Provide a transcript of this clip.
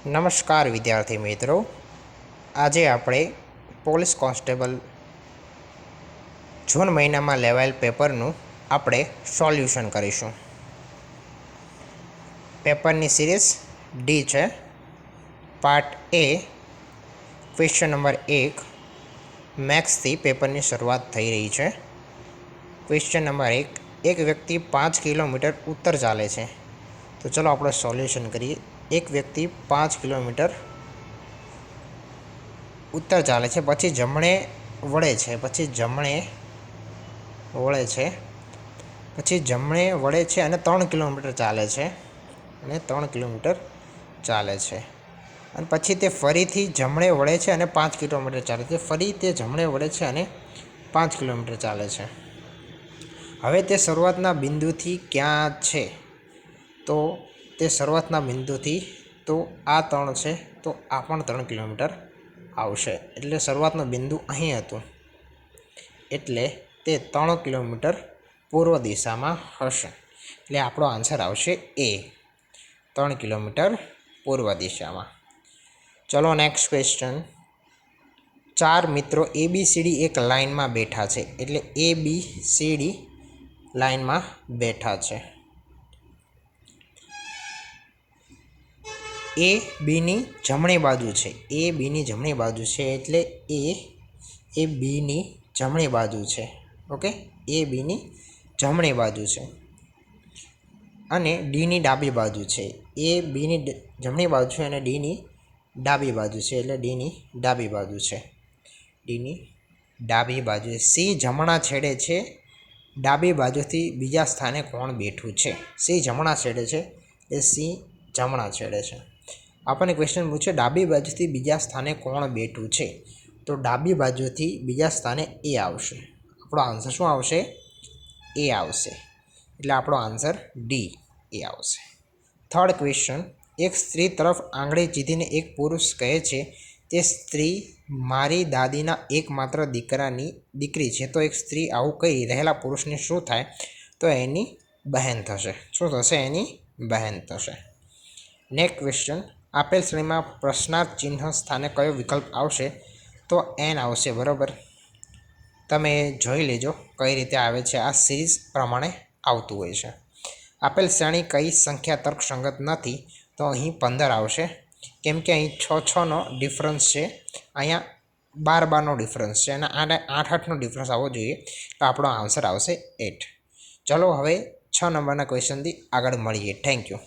નમસ્કાર વિદ્યાર્થી મિત્રો, આજે આપણે પોલીસ કોન્સ્ટેબલ જૂન મહિનામાં લેવાયેલ પેપરનું આપણે સોલ્યુશન કરીશું. પેપરની સિરીઝ ડી છે. પાર્ટ એ ક્વેશ્ચન નંબર 1 મેથ્સથી પેપરની શરૂઆત થઈ રહી છે. ક્વેશ્ચન નંબર 1, એક વ્યક્તિ 5 કિલોમીટર ઉત્તર ચાલે છે. તો ચલો આપણે સોલ્યુશન કરીએ. એક વ્યક્તિ 5 કિલોમીટર ઉત્તર ચાલે છે, પછી જમણે વળે છે, પછી જમણે વળે છે અને 3 કિલોમીટર ચાલે છે, અને પછી તે ફરીથી જમણે વળે છે અને 5 કિલોમીટર ચાલે છે. ફરી તે જમણે વળે છે અને 5 કિલોમીટર ચાલે છે. હવે તે શરૂઆતના બિંદુથી ક્યાં છે? તો તે શરૂઆતના બિંદુથી, તો આ 3 છે, તો આ પણ 3 કિલોમીટર આવશે. એટલે શરૂઆતનું બિંદુ અહીં હતું, એટલે તે 3 કિલોમીટર પૂર્વ દિશામાં હશે. એટલે આપણો આન્સર આવશે એ, 3 કિલોમીટર પૂર્વ દિશામાં. ચલો નેક્સ્ટ ક્વેશ્ચન. 4 મિત્રો ABCD એક લાઇનમાં બેઠા છે. એટલે ABCD લાઇનમાં બેઠા છે. એ બીની જમણી બાજુ છે. એ બીની જમણી બાજુ છે, એટલે એ બીની જમણી બાજુ છે. ઓકે, એ બીની જમણી બાજુ છે અને ડીની ડાબી બાજુ છે. એ બીની જમણી બાજુ છે અને ડીની ડાબી બાજુ છે, એટલે ડીની ડાબી બાજુ છે. ડીની ડાબી બાજુ. સી જમણા છેડે છે. ડાબી બાજુથી બીજા સ્થાને કોણ બેઠું છે? સી જમણા છેડે છે, એ સી જમણા છેડે છે. આપણને ક્વેશ્ચન પૂછે ડાબી બાજુથી બીજા સ્થાને કોણ બેઠું છે? તો ડાબી બાજુથી બીજા સ્થાને એ આવશે. આપણો આન્સર શું આવશે? એ આવશે. એટલે આપણો આન્સર ડી, એ આવશે. Third question. એક સ્ત્રી તરફ આંગળી ચીંધીને એક પુરુષ કહે છે, તે સ્ત્રી મારી દાદીના એકમાત્ર દીકરી છે. તો એક સ્ત્રી આવું કહી રહેલા પુરુષને શું થાય? તો એની બહેન થશે. શું થશે? એની બહેન થશે. Next question. આપેલ શ્રેણીમાં પ્રશ્નાર્થ ચિહ્ન સ્થાને કયો વિકલ્પ આવશે? તો એન આવશે. બરાબર, તમે જોઈ લેજો કઈ રીતે આવે છે. આ સિરીઝ પ્રમાણે આવતું હોય છે. આપેલ શ્રેણી કઈ સંખ્યા તર્કસંગત નથી? તો અહીં 15 આવશે, કેમ કે અહીં 6-6નો ડિફરન્સ છે, અહીંયા 12-12નો ડિફરન્સ છે અને 8-8નો ડિફરન્સ આવવો જોઈએ. તો આપણો આન્સર આવશે 8. ચલો હવે 6 નંબરના ક્વેશ્ચનથી આગળ મળીએ. Thank you.